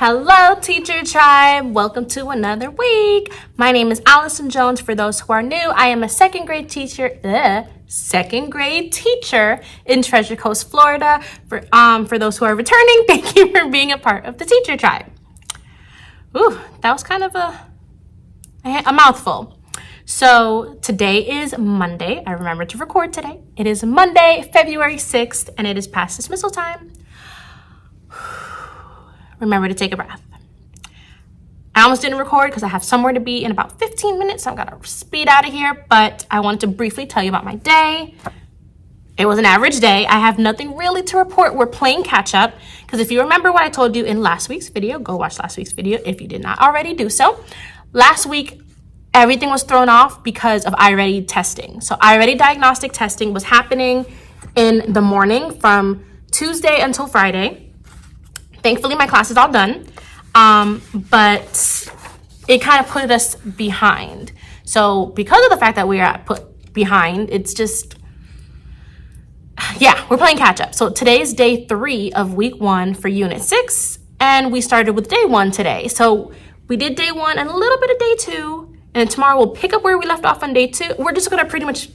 Hello, Teacher Tribe. Welcome to another week. My name is Allison Jones. For those who are new, I am a second grade teacher in Treasure Coast, Florida. For those who are returning, thank you for being a part of the Teacher Tribe. Ooh, that was kind of a mouthful. So today is Monday. I remembered to record today. It is Monday, February 6th, and it is past dismissal time. Remember to take a breath. I almost didn't record because I have somewhere to be in about 15 minutes. So I'm gonna speed out of here, but I wanted to briefly tell you about my day. It was an average day. I have nothing really to report. We're playing catch up because if you remember what I told you in last week's video, go watch last week's video if you did not already do so. Last week, everything was thrown off because of iReady testing. So iReady diagnostic testing was happening in the morning from Tuesday until Friday. Thankfully, my class is all done, but it kind of put us behind. So because of the fact that we are put behind, it's just, we're playing catch up. So today is day 3 of week 1 for unit 6, and we started with day 1 today. So we did day 1 and a little bit of day 2, and then tomorrow we'll pick up where we left off on day 2. We're just gonna pretty much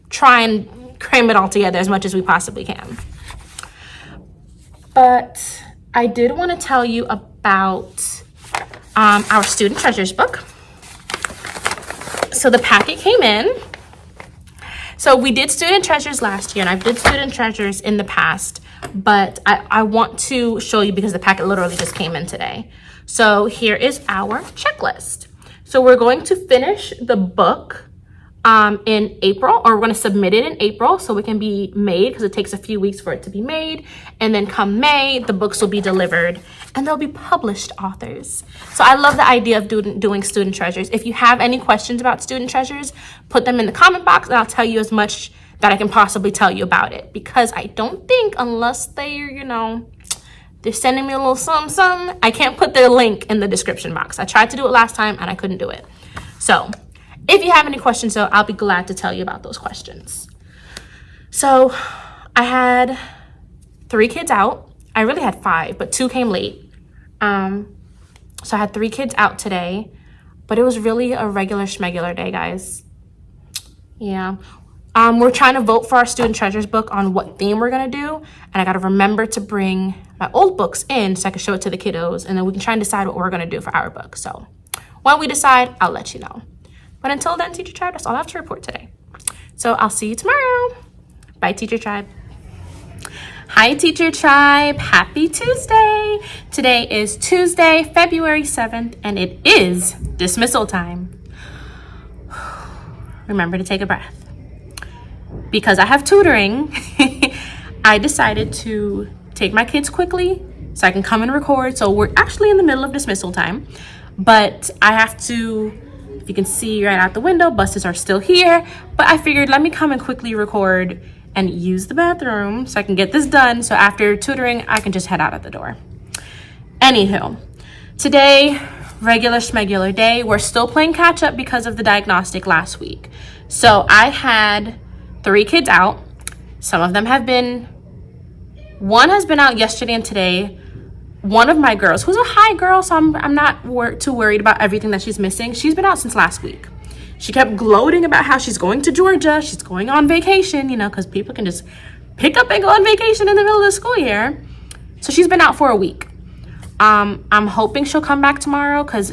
try and cram it all together as much as we possibly can. But I did want to tell you about our Student Treasures book. So the packet came in. So we did Student Treasures last year, and I did Student Treasures in the past, but I want to show you because the packet literally just came in today. So here is our checklist. So we're going to finish the book in April, or we're going to submit it in April so it can be made because it takes a few weeks for it to be made. And then come May, the books will be delivered and they'll be published authors. So I love the idea of doing Student Treasures. If you have any questions about Student Treasures, put them in the comment box and I'll tell you as much that I can possibly tell you about it. Because I don't think unless they're sending me a little something, I can't put their link in the description box. I tried to do it last time and I couldn't do it. So if you have any questions, though, I'll be glad to tell you about those questions. So I had 3 kids out. I really had 5, but 2 came late. So I had 3 kids out today, but it was really a regular schmegular day, guys. Yeah. We're trying to vote for our Student Treasures book on what theme we're going to do. And I got to remember to bring my old books in so I can show it to the kiddos. And then we can try and decide what we're going to do for our book. So when we decide, I'll let you know. But until then, Teacher Tribe, that's all I have to report today. So I'll see you tomorrow. Bye, Teacher Tribe. Hi, Teacher Tribe. Happy Tuesday. Today is Tuesday, February 7th, and it is dismissal time. Remember to take a breath. Because I have tutoring, I decided to take my kids quickly so I can come and record. So we're actually in the middle of dismissal time, but I have to, if you can see right out the window, buses are still here, but I figured let me come and quickly record and use the bathroom so I can get this done. So after tutoring, I can just head out at the door. Anywho, today, regular schmegular day. We're still playing catch up because of the diagnostic last week. So I had 3 kids out. Some of them one has been out yesterday and today. One of my girls, who's a high girl, so I'm not too worried about everything that she's missing. She's been out since last week. She kept gloating about how she's going to Georgia. She's going on vacation, because people can just pick up and go on vacation in the middle of the school year. So she's been out for a week. I'm hoping she'll come back tomorrow because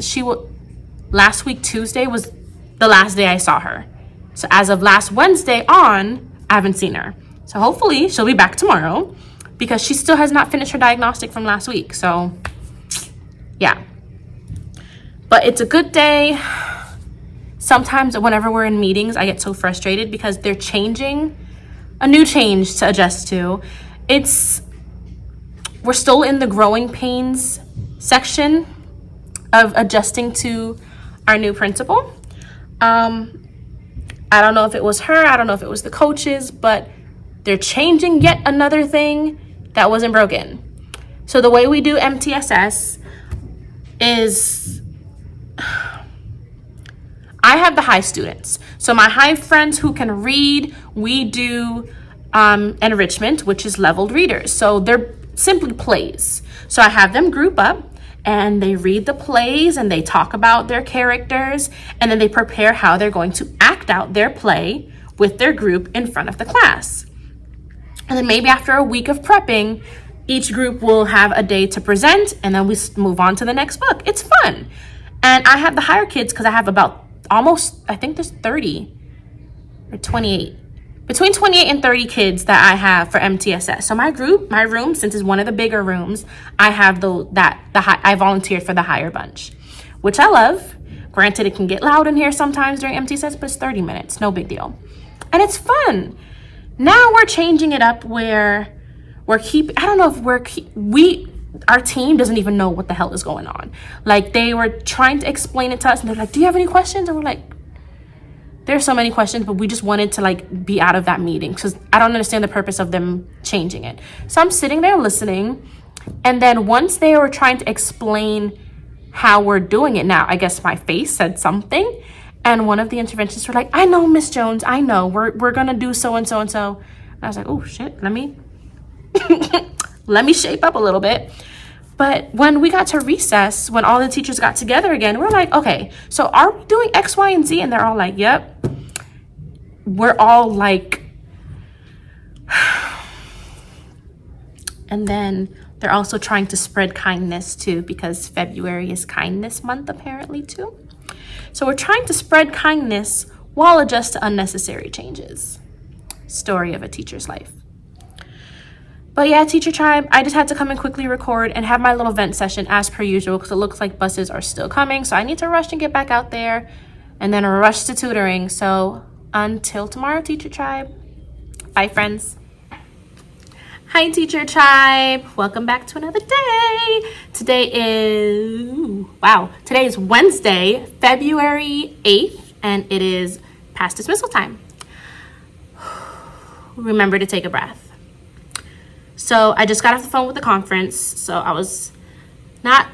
last week, Tuesday, was the last day I saw her. So as of last Wednesday on, I haven't seen her. So hopefully she'll be back tomorrow, because she still has not finished her diagnostic from last week. So, yeah. But it's a good day. Sometimes whenever we're in meetings, I get so frustrated because they're changing, a new change to adjust to. We're still in the growing pains section of adjusting to our new principal. I don't know if it was her, I don't know if it was the coaches, but they're changing yet another thing that wasn't broken. So the way we do MTSS is, I have the high students. So my high friends who can read, we do enrichment, which is leveled readers. So they're simply plays. So I have them group up and they read the plays and they talk about their characters, and then they prepare how they're going to act out their play with their group in front of the class. And then maybe after a week of prepping, each group will have a day to present, and then we move on to the next book. It's fun. And I have the higher kids because I have about almost, I think there's 30 or 28. Between 28 and 30 kids that I have for MTSS. So my room, since it's one of the bigger rooms, I have I volunteered for the higher bunch, which I love. Granted, it can get loud in here sometimes during MTSS, but it's 30 minutes, no big deal. And it's fun. Now we're changing it up where our team doesn't even know what the hell is going on. Like, they were trying to explain it to us, and they're like, do you have any questions? And we're like, there's so many questions, but we just wanted to like be out of that meeting because I don't understand the purpose of them changing it. So I'm sitting there listening, and then once they were trying to explain how we're doing it now, I guess my face said something, and one of the interventionists were like, I know, Miss Jones, I know, we're gonna do so and so and so. And I was like, oh shit, let me shape up a little bit. But when we got to recess, when all the teachers got together again, we're like, okay, so are we doing X, Y, and Z? And they're all like, yep. We're all like, and then they're also trying to spread kindness too, because February is kindness month apparently too. So we're trying to spread kindness while adjust to unnecessary changes. Story of a teacher's life. But yeah, Teacher Tribe, I just had to come and quickly record and have my little vent session as per usual because it looks like buses are still coming. So I need to rush and get back out there and then rush to tutoring. So until tomorrow, Teacher Tribe. Bye, friends. Hi, Teacher Tribe. Welcome back to another day. Today is Wednesday, February 8th, and it is past dismissal time. Remember to take a breath. So I just got off the phone with the conference, so I was not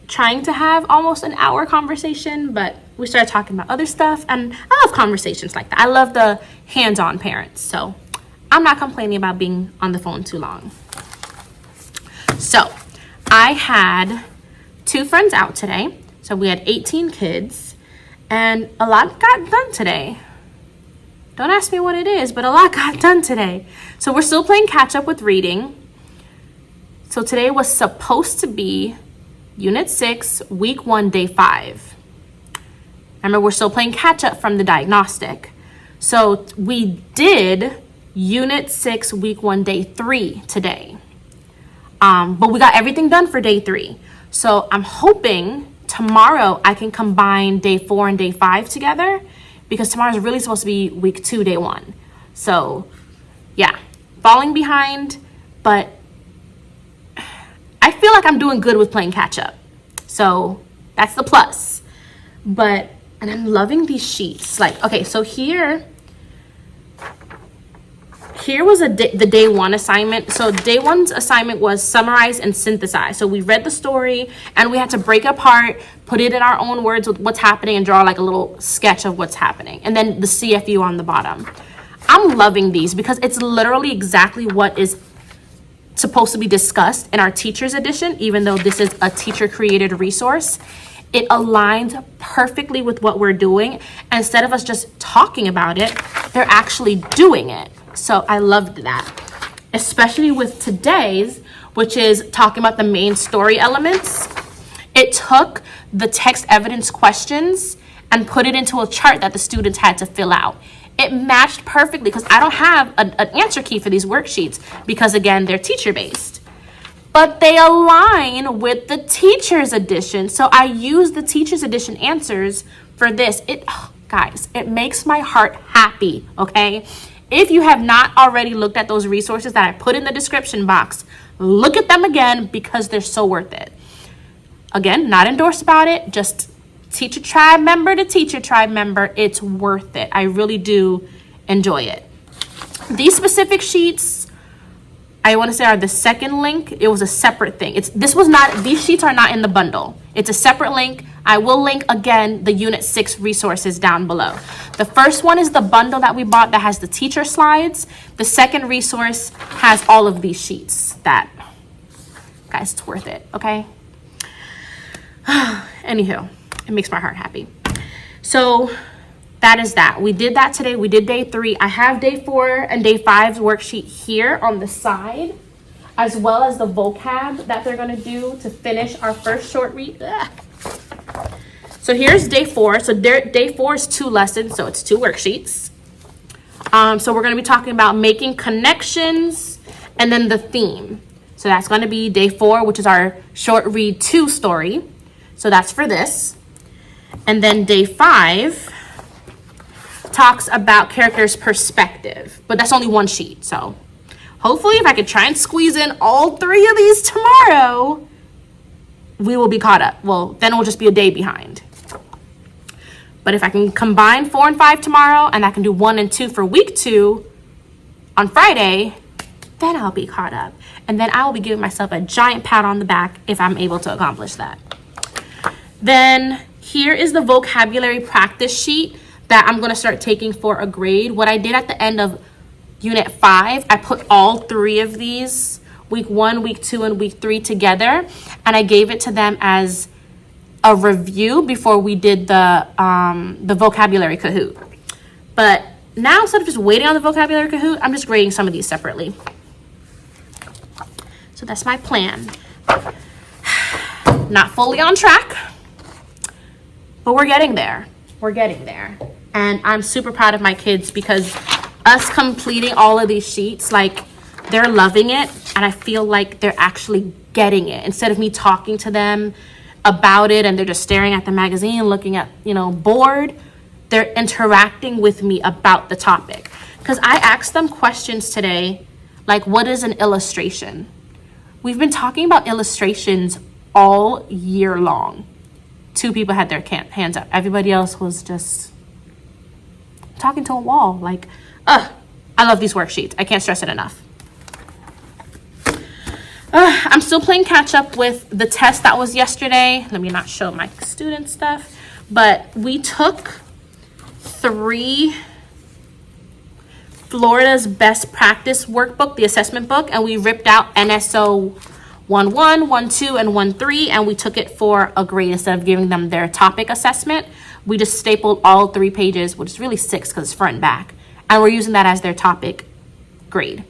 trying to have almost an hour conversation, but we started talking about other stuff, and I love conversations like that. I love the hands-on parents, so I'm not complaining about being on the phone too long. So I had 2 friends out today, so we had 18 kids, and a lot got done today. Don't ask me what it is, but a lot got done today. So we're still playing catch up with reading. So today was supposed to be Unit 6, Week 1, Day 5. Remember, we're still playing catch up from the diagnostic. So we did Unit 6, Week 1, Day 3 today. But we got everything done for Day 3. So I'm hoping tomorrow I can combine Day 4 and Day 5 together, because tomorrow's really supposed to be Week 2, Day 1. So yeah, falling behind, but I feel like I'm doing good with playing catch up. So that's the plus. And I'm loving these sheets. Like, okay, so here was the day 1 assignment. So day 1's assignment was summarize and synthesize. So we read the story and we had to break apart, put it in our own words with what's happening, and draw like a little sketch of what's happening. And then the CFU on the bottom. I'm loving these because it's literally exactly what is supposed to be discussed in our teacher's edition, even though this is a teacher created resource. It aligns perfectly with what we're doing. And instead of us just talking about it, they're actually doing it. So I loved that, especially with today's, which is talking about the main story elements. It took the text evidence questions and put it into a chart that the students had to fill out. It matched perfectly because I don't have an answer key for these worksheets because, again, they're teacher-based. But they align with the teacher's edition. So I use the teacher's edition answers for this. Guys, it makes my heart happy, okay? If you have not already looked at those resources that I put in the description box, look at them again because they're so worth it. Again, not endorsed about it, just Teacher Tribe member to Teacher Tribe member. It's worth it. I really do enjoy it. These specific sheets, I want to say, are the second link. It was a separate thing. These sheets are not in the bundle. It's a separate link. I will link again the Unit 6 resources down below. The first one is the bundle that we bought that has the teacher slides. The second resource has all of these sheets. Guys, it's worth it, okay? Anywho, it makes my heart happy. So that is that. We did that today. We did day 3. I have day 4 and day 5's worksheet here on the side, as well as the vocab that they're going to do to finish our first short read. So here's day 4. So day 4 is 2 lessons, so it's 2 worksheets. So we're going to be talking about making connections and then the theme. So that's going to be day 4, which is our short read 2 story. So that's for this. And then day 5 talks about character's perspective, but that's only 1 sheet. So hopefully if I could try and squeeze in all 3 of these tomorrow, we will be caught up. Well, then it will just be a day behind. But if I can combine 4 and 5 tomorrow, and I can do 1 and 2 for week 2 on Friday, then I'll be caught up. And then I will be giving myself a giant pat on the back if I'm able to accomplish that. Then here is the vocabulary practice sheet that I'm going to start taking for a grade. What I did at the end of Unit 5, I put all 3 of these, week 1, week 2, and week 3 together, and I gave it to them as a review before we did the vocabulary Kahoot. But now, instead of just waiting on the vocabulary Kahoot, I'm just grading some of these separately. So that's my plan. Not fully on track, but we're getting there. We're getting there. And I'm super proud of my kids because us completing all of these sheets, like, they're loving it. And I feel like they're actually getting it. Instead of me talking to them about it and they're just staring at the magazine, looking at, bored, they're interacting with me about the topic. Because I asked them questions today, like, what is an illustration? We've been talking about illustrations all year long. 2 people had their hands up. Everybody else was just talking to a wall. Like, I love these worksheets. I can't stress it enough. I'm still playing catch up with the test that was yesterday. Let me not show my student stuff. But we took 3 Florida's Best Practice workbook, the assessment book, and we ripped out NSO 1.1, 1.2, and 1.3, and we took it for a grade instead of giving them their topic assessment. We just stapled all 3 pages, which is really 6 because it's front and back, and we're using that as their topic grade.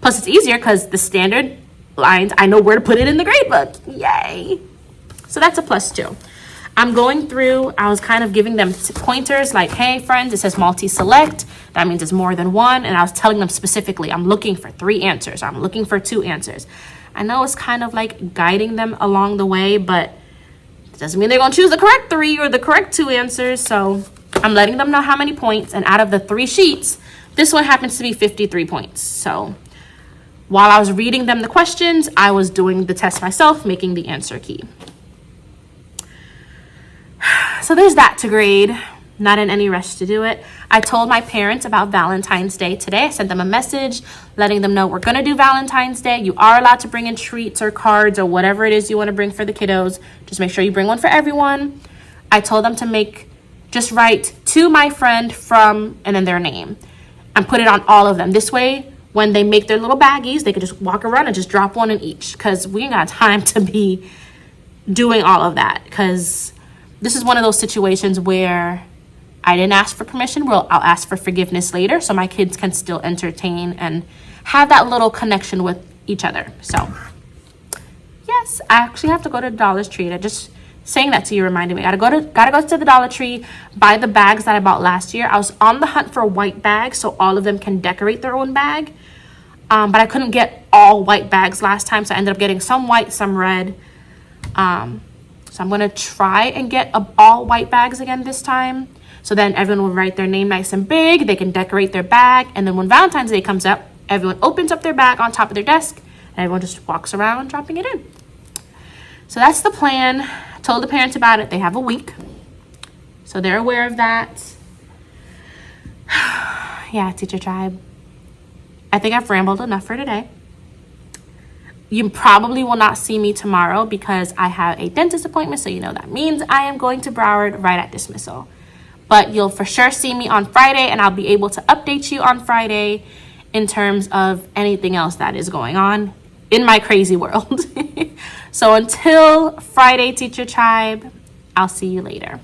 Plus, it's easier because the standard lines, I know where to put it in the grade book. Yay! So that's a plus 2. I'm going through, I was kind of giving them pointers like, hey, friends, it says multi-select. That means it's more than 1. And I was telling them specifically, I'm looking for 3 answers. I'm looking for 2 answers. I know it's kind of like guiding them along the way, but it doesn't mean they're going to choose the correct 3 or the correct 2 answers. So I'm letting them know how many points. And out of the 3 sheets, this one happens to be 53 points. So while I was reading them the questions, I was doing the test myself, making the answer key. So there's that to grade. Not in any rush to do it. I told my parents about Valentine's Day today. I sent them a message letting them know we're going to do Valentine's Day. You are allowed to bring in treats or cards or whatever it is you want to bring for the kiddos. Just make sure you bring one for everyone. I told them to just write to my friend from, and then their name, and put it on all of them. This way, when they make their little baggies, they could just walk around and just drop one in each, because we ain't got time to be doing all of that, because this is one of those situations where I didn't ask for permission. Well, I'll ask for forgiveness later so my kids can still entertain and have that little connection with each other. So, yes, I actually have to go to Dollar Tree. Just saying that to you reminded me. Gotta go to the Dollar Tree, buy the bags that I bought last year. I was on the hunt for white bags so all of them can decorate their own bag. But I couldn't get all white bags last time, so I ended up getting some white, some red. So I'm going to try and get all white bags again this time. So then everyone will write their name nice and big. They can decorate their bag. And then when Valentine's Day comes up, everyone opens up their bag on top of their desk. And everyone just walks around dropping it in. So that's the plan. I told the parents about it. They have a week. So they're aware of that. Yeah, Teacher Tribe. I think I've rambled enough for today. You probably will not see me tomorrow because I have a dentist appointment. So you know that means I am going to Broward right at dismissal. But you'll for sure see me on Friday, and I'll be able to update you on Friday in terms of anything else that is going on in my crazy world. So until Friday, Teacher Tribe, I'll see you later.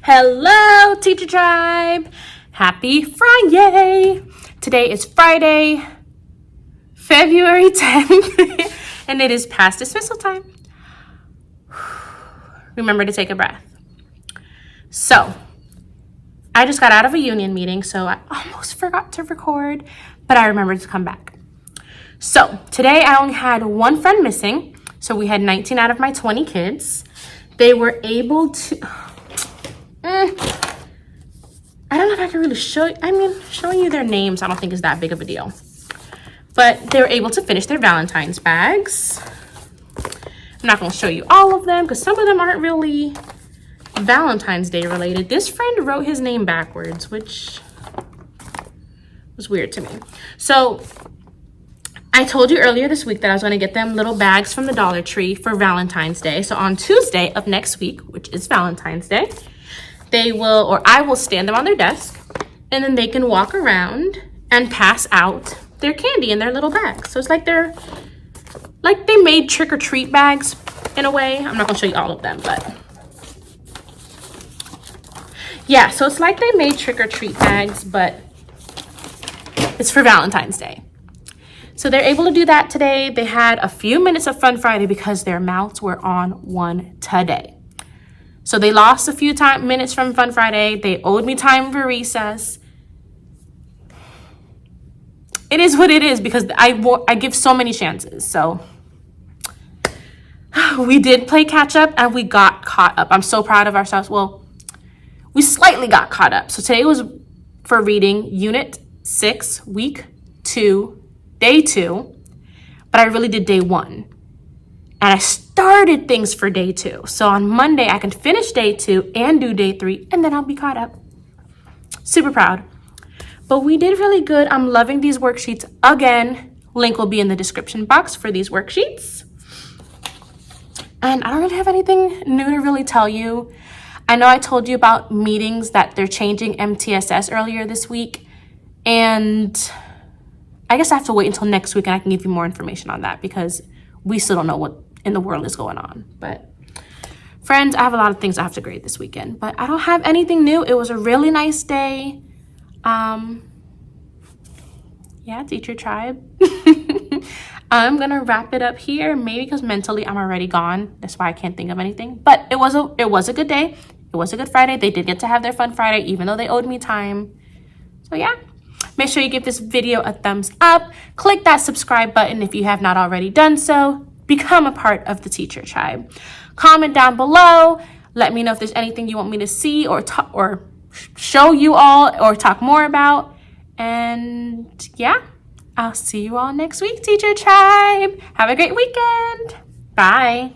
Hello, Teacher Tribe. Happy Friday. Today is Friday, February 10th, and it is past dismissal time. Remember to take a breath. So, I just got out of a union meeting, so I almost forgot to record, but I remembered to come back. So, today I only had one friend missing, so we had 19 out of my 20 kids. They were able to... I don't know if I can really show you. I mean, showing you their names I don't think is that big of a deal. But they were able to finish their Valentine's bags. I'm not going to show you all of them because some of them aren't really Valentine's Day related. This friend wrote his name backwards, which was weird to me. So I told you earlier this week that I was going to get them little bags from the Dollar Tree for Valentine's Day. So on Tuesday of next week, which is Valentine's Day, they will, or I will stand them on their desk, and then they can walk around and pass out their candy in their little bags. So it's like they made trick-or-treat bags in a way. I'm not gonna show you all of them, but yeah, so it's like they made trick-or-treat bags, but it's for Valentine's Day. So they're able to do that today. They had a few minutes of Fun Friday because their mouths were on one today. So they lost a few minutes from Fun Friday. They owed me time for recess. It is what it is because I give so many chances. So we did play catch up and we got caught up. I'm so proud of ourselves. Well, we slightly got caught up. So today was for reading Unit 6, Week 2, Day 2. But I really did Day 1. And I started things for Day 2. So on Monday, I can finish Day 2 and do Day 3, and then I'll be caught up. Super proud. But we did really good. I'm loving these worksheets. Again, link will be in the description box for these worksheets. And I don't really have anything new to really tell you. I know I told you about meetings that they're changing MTSS earlier this week. And I guess I have to wait until next week and I can give you more information on that because we still don't know what in the world is going on. But friends, I have a lot of things I have to grade this weekend, but I don't have anything new. It was a really nice day. Yeah, Teacher Tribe. I'm gonna wrap it up here, maybe because mentally I'm already gone. That's why I can't think of anything. But it was a good day. It was a good Friday. They did get to have their Fun Friday, even though they owed me time. So yeah, make sure you give this video a thumbs up. Click that subscribe button if you have not already done so. Become a part of the Teacher Tribe. Comment down below. Let me know if there's anything you want me to see or show you all or talk more about. And yeah, I'll see you all next week, Teacher Tribe. Have a great weekend. Bye.